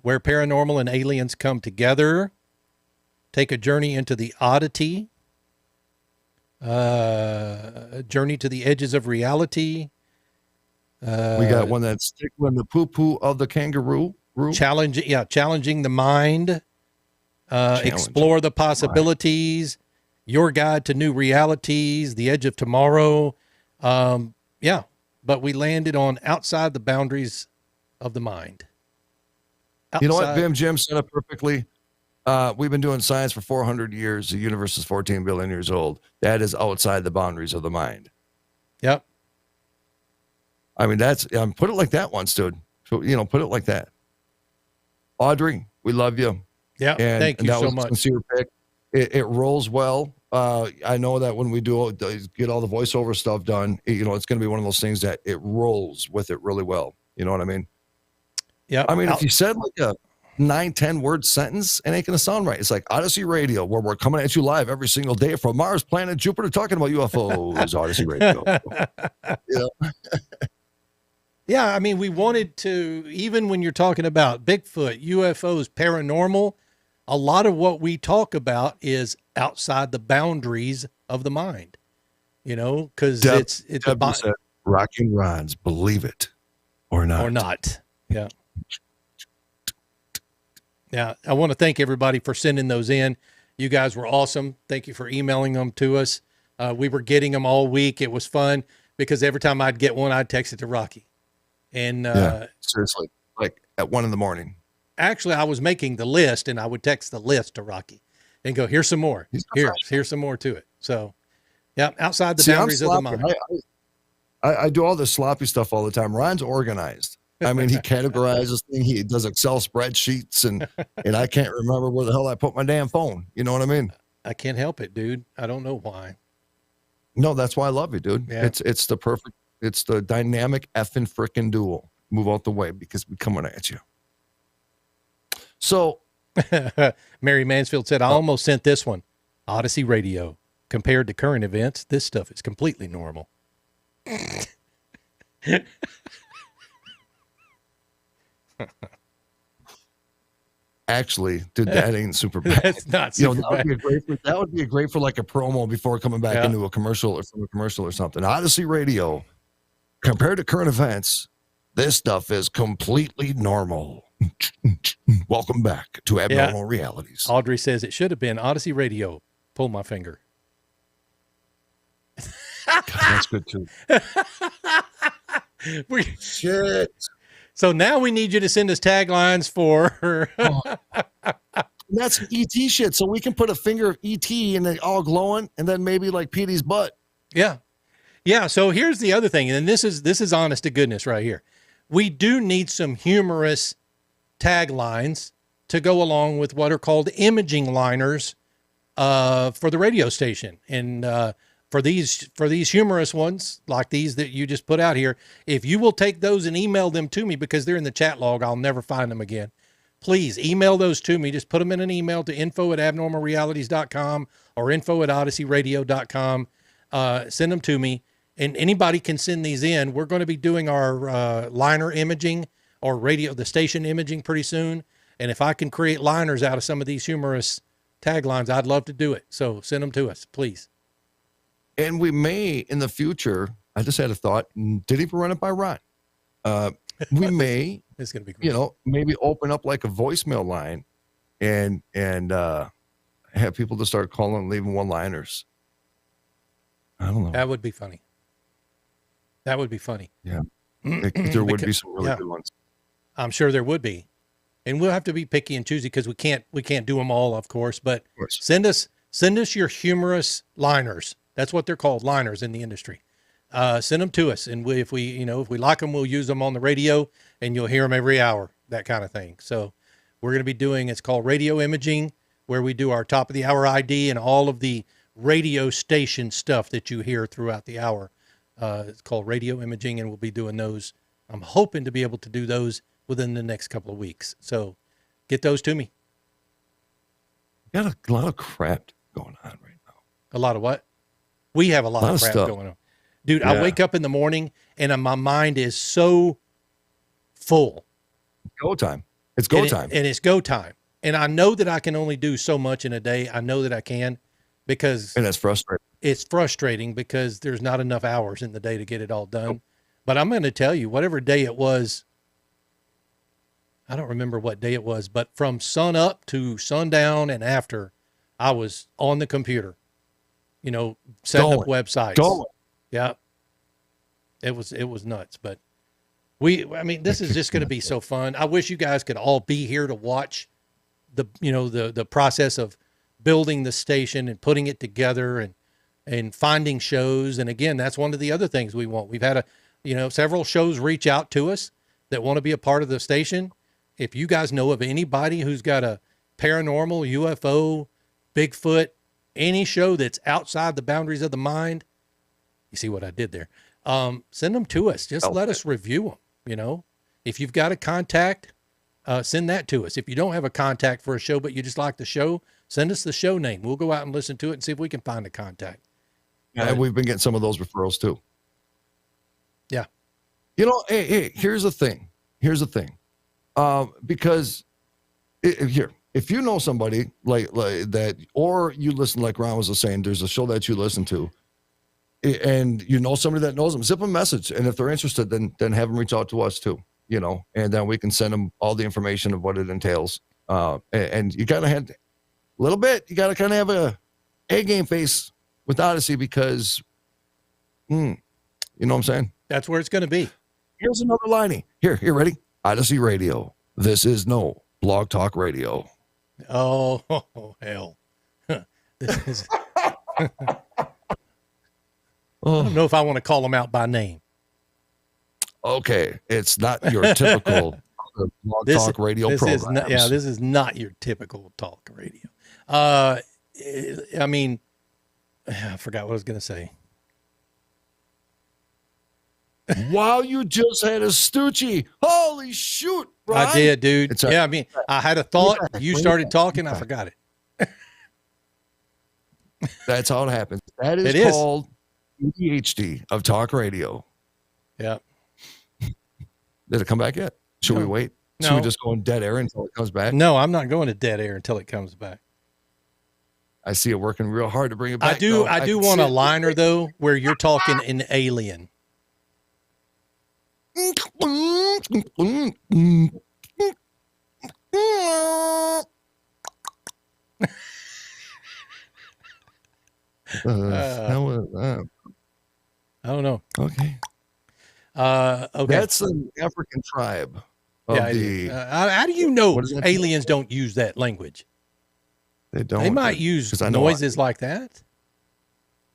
Where Paranormal and Aliens Come Together. Take a Journey into the Oddity. Journey to the Edges of Reality. We got one that's tickling the poo-poo of the kangaroo. Challenging the Mind. Explore the Possibilities. Your Guide to New Realities. The Edge of Tomorrow. But we landed on Outside the Boundaries of the Mind. You know what? Bim Jim said it perfectly. We've been doing science for 400 years. The universe is 14 billion years old. That is outside the boundaries of the mind. Yep. I mean, that's, put it like that once, dude. So, put it like that. Audrey, we love you. Yeah. Thank you so much. Sincere pick. It rolls well. I know that when we get all the voiceover stuff done, it's going to be one of those things that it rolls with it really well. You know what I mean? Yeah. I mean, if you said like a 9-10 word sentence, it ain't going to sound right. It's like Odyssey Radio, where we're coming at you live every single day from Mars, planet Jupiter, talking about UFOs. Odyssey Radio. Yeah, I mean, we wanted to, even when you're talking about Bigfoot, UFOs, paranormal, a lot of what we talk about is outside the boundaries of the mind, because it's said, rocking rods, believe it or not. Or not. Yeah. Yeah. I want to thank everybody for sending those in. You guys were awesome. Thank you for emailing them to us. We were getting them all week. It was fun because every time I'd get one, I'd text it to Rocky. And seriously, like at 1 a.m. Actually, I was making the list, and I would text the list to Rocky and go, here's some more. Here's some more to it. So, yeah, outside the boundaries of the mind. I do all this sloppy stuff all the time. Ryan's organized. I mean, he categorizes things. He does Excel spreadsheets, and I can't remember where the hell I put my damn phone. You know what I mean? I can't help it, dude. I don't know why. No, that's why I love you, dude. Yeah. It's the dynamic effing frickin' duel. Move out the way because we're coming at you. So, Mary Mansfield said, I almost sent this one. Odyssey Radio. Compared to current events, this stuff is completely normal. Actually, dude, that ain't super bad. That's not super bad. That would be great for like a promo before coming back into a commercial or something. Odyssey Radio. Compared to current events, this stuff is completely normal. Welcome back to Abnormal Realities. Audrey says it should have been Odyssey Radio. Pull my finger. God, that's good too. Shit. So now we need you to send us taglines for. That's ET shit. So we can put a finger of ET and they all glowing, and then maybe like Petey's butt. Yeah. Yeah. So here's the other thing. And this is honest to goodness right here. We do need some humorous taglines to go along with what are called imaging liners for the radio station. And for these humorous ones like these that you just put out here, if you will take those and email them to me because they're in the chat log, I'll never find them again. Please email those to me. Just put them in an email to info@abnormalrealities.com or info@odysseysradio.com. Send them to me. And anybody can send these in. We're going to be doing our liner imaging or radio, the station imaging pretty soon. And if I can create liners out of some of these humorous taglines, I'd love to do it. So send them to us, please. And we may in the future, I just had a thought, didn't even run it by Ron. We may, It's going to be great. maybe open up like a voicemail line and have people to start calling and leaving one-liners. I don't know. That would be funny. That would be funny. Yeah. There would be some really good ones. I'm sure there would be. And we'll have to be picky and choosy because we can't do them all, of course, but send us your humorous liners. That's what they're called, liners in the industry. Send them to us. And if we like them, we'll use them on the radio and you'll hear them every hour, that kind of thing. So we're going to be doing, it's called radio imaging, where we do our top of the hour ID and all of the radio station stuff that you hear throughout the hour. It's called radio imaging, and we'll be doing those. I'm hoping to be able to do those within the next couple of weeks. So get those to me. Got a lot of crap going on right now. A lot of what? We have a lot of crap stuff going on. Dude, Yeah. I wake up in the morning and my mind is so full. Go time. It's go time. And it's go time. And I know that I can only do so much in a day. I know that I can because And that's frustrating. it's frustrating because there's not enough hours in the day to get it all done. But I'm going to tell you, whatever day it was, I don't remember what day it was, but from sun up to sundown and after, I was on the computer, setting up websites. Going. Yeah. It was nuts, but this is just going to be so fun. I wish you guys could all be here to watch the process of building the station and putting it together and finding shows. And again, that's one of the other things we want. We've had several shows reach out to us that want to be a part of the station. If you guys know of anybody who's got a paranormal, UFO, Bigfoot, any show that's outside the boundaries of the mind, you see what I did there? Send them to us. Just let us review them. If you've got a contact, send that to us. If you don't have a contact for a show, but you just like the show, send us the show name. We'll go out and listen to it and see if we can find a contact. Yeah, and we've been getting some of those referrals too. Yeah. Hey, here's the thing. Because if you know somebody like that, or you listen, like Ron was saying, there's a show that you listen to, and you know somebody that knows them, zip them a message, and if they're interested, then have them reach out to us too. And then we can send them all the information of what it entails. And you gotta have a little bit. You gotta kind of have a game face with Odyssey because, you know what I'm saying? That's where it's going to be. Here's another liney. Here, ready? Odyssey Radio. This is no Blog Talk Radio. Oh, hell. This is, I don't know if I want to call them out by name. Okay, it's not your typical Blog Talk Radio program. This is not your typical talk radio. I forgot what I was going to say. Wow, you just had a Stucci. Holy shoot, Brian. I did, dude. I had a thought. You started talking. I forgot it. That's how it happens. That is called ADHD of talk radio. Yeah. Did it come back yet? Should we wait? No. Should we just go in dead air until it comes back? No, I'm not going to dead air until it comes back. I see it working real hard to bring it back. I do want a liner, though, where you're talking in alien. I don't know. Okay. Okay. That's an African tribe. How do you know aliens don't use that language? They don't. They might use noises like that.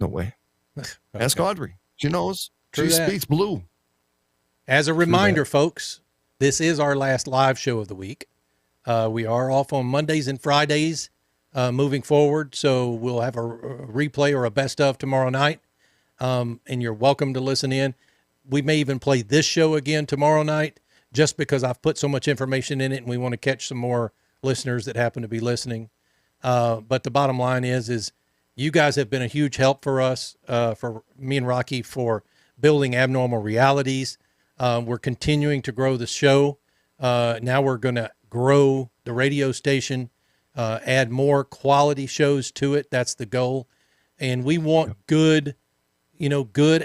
No way. Okay. Ask Audrey. She knows. True she that. speaks blue. As a reminder, folks, this is our last live show of the week. We are off on Mondays and Fridays moving forward, so we'll have a replay or a best of tomorrow night, and you're welcome to listen in. We may even play this show again tomorrow night just because I've put so much information in it, and we want to catch some more listeners that happen to be listening. But the bottom line is you guys have been a huge help for us, for me and Rocky, for building Abnormal Realities. We're continuing to grow the show. Now we're going to grow the radio station, add more quality shows to it. That's the goal. And we want good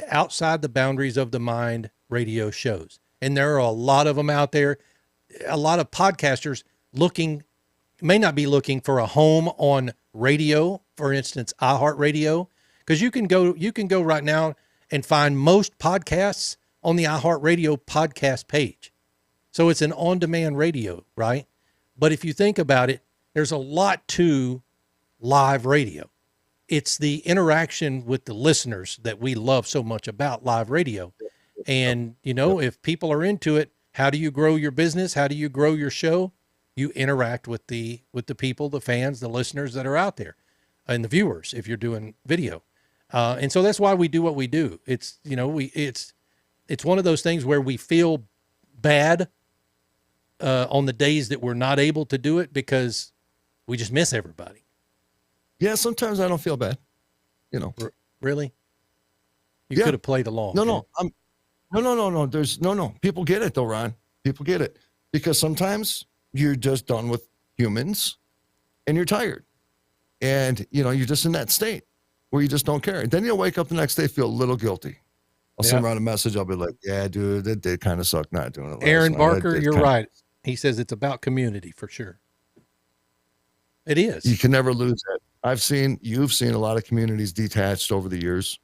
outside the boundaries of the mind radio shows. And there are a lot of them out there. A lot of podcasters may not be looking for a home on radio, for instance, iHeartRadio, because you can go right now and find most podcasts on the iHeartRadio podcast page. So it's an on-demand radio, right? But if you think about it, there's a lot to live radio. It's the interaction with the listeners that we love so much about live radio. And, if people are into it, how do you grow your business? How do you grow your show? You interact with the people, the fans, the listeners that are out there, and the viewers if you're doing video. And so that's why we do what we do. It's, it's one of those things where we feel bad on the days that we're not able to do it because we just miss everybody. Yeah, sometimes I don't feel bad. Really? You could have played along. No. There's no. People get it though, Ron. People get it because sometimes you're just done with humans and you're tired, and you're just in that state where you just don't care. And then you'll wake up the next day, feel a little guilty. I'll send around a message. I'll be like, "Yeah, dude, that did kind of suck not doing it." Aaron Barker, you're right. He says it's about community for sure. It is. You can never lose that. You've seen a lot of communities detached over the years.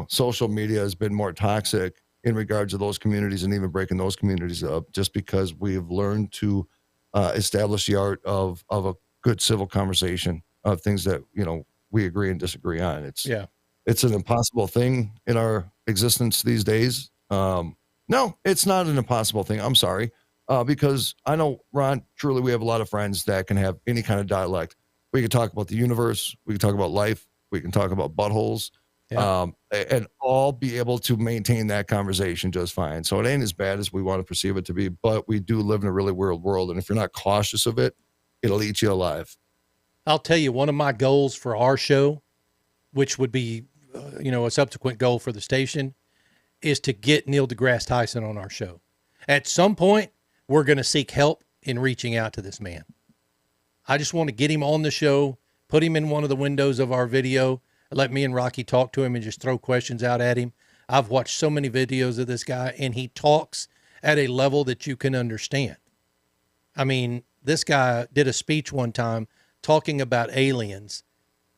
Social media has been more toxic in regards to those communities and even breaking those communities up just because we've learned to establish the art of a good civil conversation of things that, we agree and disagree on. It's an impossible thing in our existence these days. No, it's not an impossible thing. I'm sorry. Because I know, Ron, truly we have a lot of friends that can have any kind of dialect. We can talk about the universe. We can talk about life. We can talk about buttholes. And all be able to maintain that conversation just fine. So it ain't as bad as we want to perceive it to be, but we do live in a really weird world. And if you're not cautious of it, it'll eat you alive. I'll tell you, one of my goals for our show, which would be, a subsequent goal for the station, is to get Neil deGrasse Tyson on our show. At some point, we're going to seek help in reaching out to this man. I just want to get him on the show, put him in one of the windows of our video, let me and Rocky talk to him and just throw questions out at him. I've watched so many videos of this guy, and he talks at a level that you can understand. I mean, this guy did a speech one time talking about aliens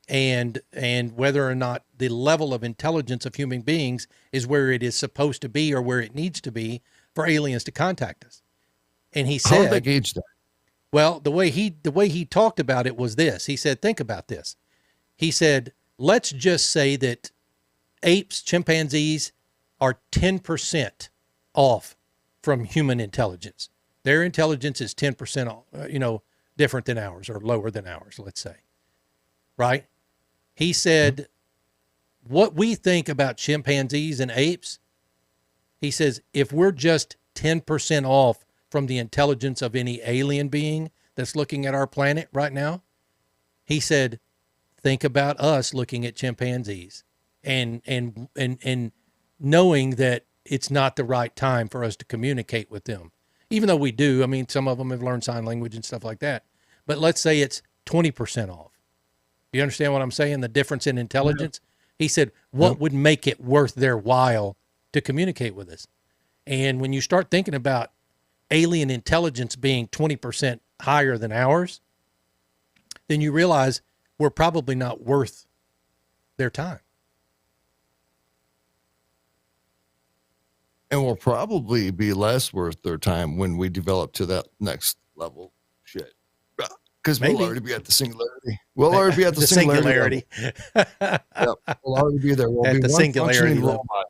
and whether or not the level of intelligence of human beings is where it is supposed to be or where it needs to be for aliens to contact us. And he said, how did they gauge that? Well, the way he talked about it was this. He said, think about this. He said, let's just say that apes, chimpanzees are 10% off from human intelligence. Their intelligence is 10%, different than ours or lower than ours, let's say. Right? He said, what we think about chimpanzees and apes, he says, if we're just 10% off from the intelligence of any alien being that's looking at our planet right now, he said, think about us looking at chimpanzees and knowing that it's not the right time for us to communicate with them. Even though we do, I mean, some of them have learned sign language and stuff like that. But let's say it's 20% off. You understand what I'm saying? The difference in intelligence? Yeah. He said, what would make it worth their while to communicate with us? And when you start thinking about alien intelligence being 20% higher than ours, then you realize we're probably not worth their time. And we'll probably be less worth their time when we develop to that next level shit. Because we'll already be at the singularity. We'll already be at the singularity. Yep. We'll already be there. We'll at be the singularity level. Robot.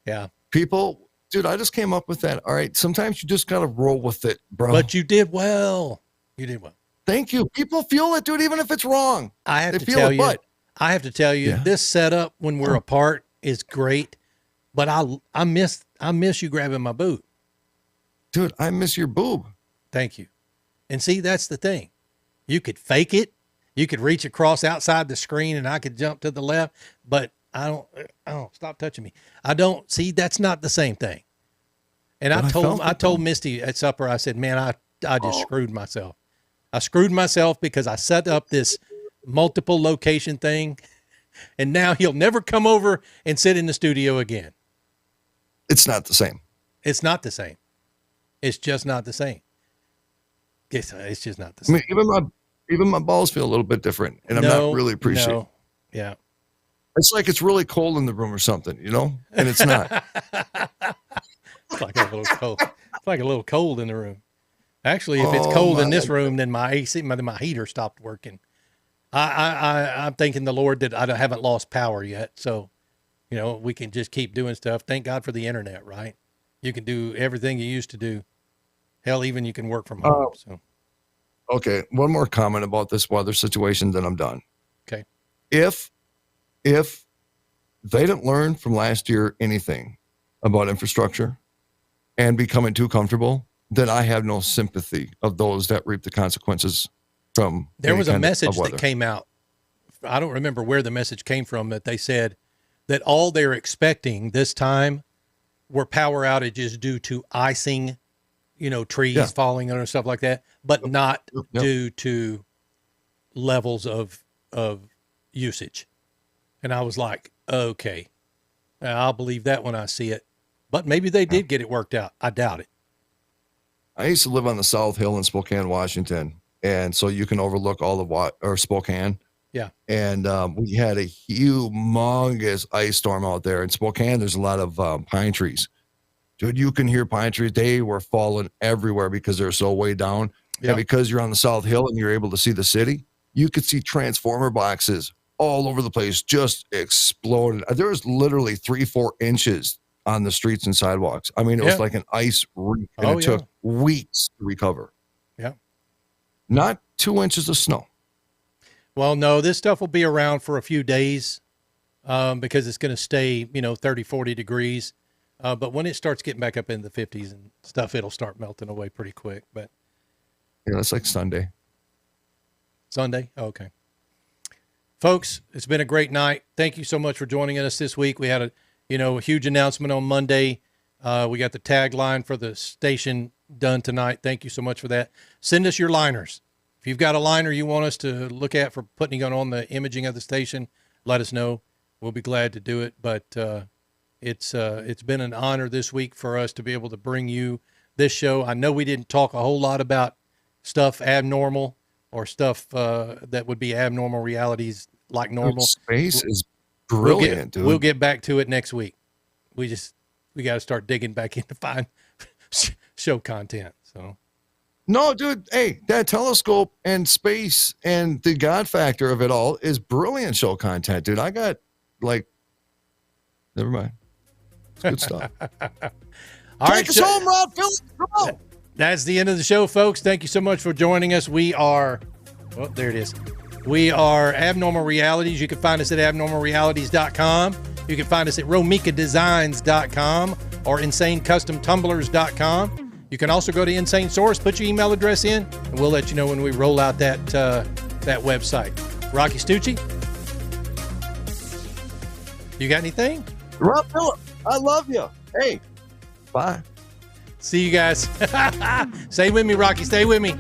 Yeah. People, dude, I just came up with that. All right. Sometimes you just got to roll with it, bro. But you did well. You did well. Thank you. People feel it, dude, even if it's wrong. I have to tell you, this setup when we're apart is great, but I miss you grabbing my boob. Dude, I miss your boob. Thank you. And see, that's the thing. You could fake it. You could reach across outside the screen and I could jump to the left, but I don't stop touching me. I don't see, that's not the same thing. And But I told Misty at supper, I said, man, I just screwed myself. I screwed myself because I set up this multiple location thing, and now he'll never come over and sit in the studio again. It's not the same. It's not the same. It's just not the same. It's just not the same. I mean, even my balls feel a little bit different, and I'm not really appreciating. No. Yeah. It's like it's really cold in the room or something, you know, and it's not. It's like a little cold. It's like a little cold in the room. Actually, if it's cold in this room, then my AC, my heater stopped working. I'm thanking the Lord that I haven't lost power yet. So, we can just keep doing stuff. Thank God for the internet, right? You can do everything you used to do. Hell, even you can work from home. So, okay. One more comment about this weather situation, then I'm done. Okay. If they didn't learn from last year anything about infrastructure and becoming too comfortable, then I have no sympathy of those that reap the consequences from. There was a message that came out. I don't remember where the message came from, that they said that all they're expecting this time were power outages due to icing, trees falling and stuff like that, but not due to levels of usage. And I was like, okay, I'll believe that when I see it. But maybe they did get it worked out. I doubt it. I used to live on the South Hill in Spokane, Washington. And so you can overlook all of Spokane. Yeah. And we had a humongous ice storm out there. In Spokane, there's a lot of pine trees. Dude, you can hear pine trees. They were falling everywhere because they're so way down. Yeah. And because you're on the South Hill and you're able to see the city, you could see transformer boxes all over the place, just exploded. There was literally 3-4 inches on the streets and sidewalks. I mean, it was like an ice reef, and it took weeks to recover. Yeah. Not 2 inches of snow. Well, no, this stuff will be around for a few days because it's going to stay, 30, 40 degrees. But when it starts getting back up in the 50s and stuff, it'll start melting away pretty quick. But yeah, that's like Sunday. Sunday? Oh, okay. Folks, it's been a great night. Thank you so much for joining us this week. We had a huge announcement on Monday. We got the tagline for the station done tonight. Thank you so much for that. Send us your liners. If you've got a liner you want us to look at for putting it on the imaging of the station, let us know. We'll be glad to do it. But it's been an honor this week for us to be able to bring you this show. I know we didn't talk a whole lot about stuff abnormal or stuff that would be abnormal realities like normal. Space is brilliant, dude. We'll get back to it next week. We got to start digging back in to find show content. So, no, dude. Hey, that telescope and space and the God factor of it all is brilliant show content, dude. I got never mind. It's good stuff. All Take us home, Rob. Come on. That's the end of the show, folks. Thank you so much for joining us. We are, there it is. We are Abnormal Realities. You can find us at abnormalrealities.com. You can find us at romikadesigns.com or insanecustomtumblers.com. You can also go to Insane Source, put your email address in, and we'll let you know when we roll out that website. Rocky Stucci, you got anything? Rob Phillip, I love you. Hey, bye. See you guys. Stay with me, Rocky. Stay with me.